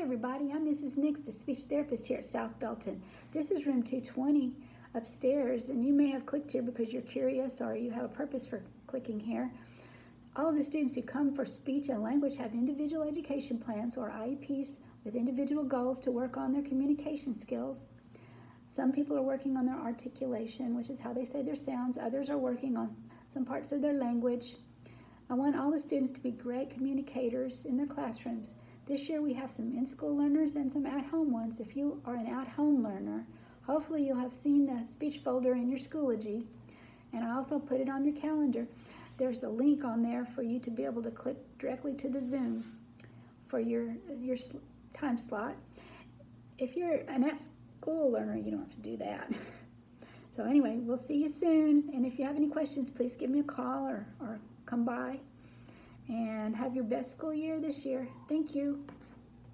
Hi everybody, I'm Mrs. Nix, the speech therapist here at South Belton. This is room 220 upstairs, and you may have clicked here because you're curious or you have a purpose for clicking here. All of the students who come for speech and language have individual education plans or IEPs with individual goals to work on their communication skills. Some people are working on their articulation, which is how they say their sounds. Others are working on some parts of their language. I want all the students to be great communicators in their classrooms. This year we have some in-school learners and some at-home ones. If you are an at-home learner, hopefully you'll have seen the speech folder in your Schoology, and I also put it on your calendar. There's a link on there for you to be able to click directly to the Zoom for your time slot. If you're an at-school learner, you don't have to do that. So anyway, we'll see you soon, and if you have any questions, please give me a call or come by. And have your best school year this year. Thank you.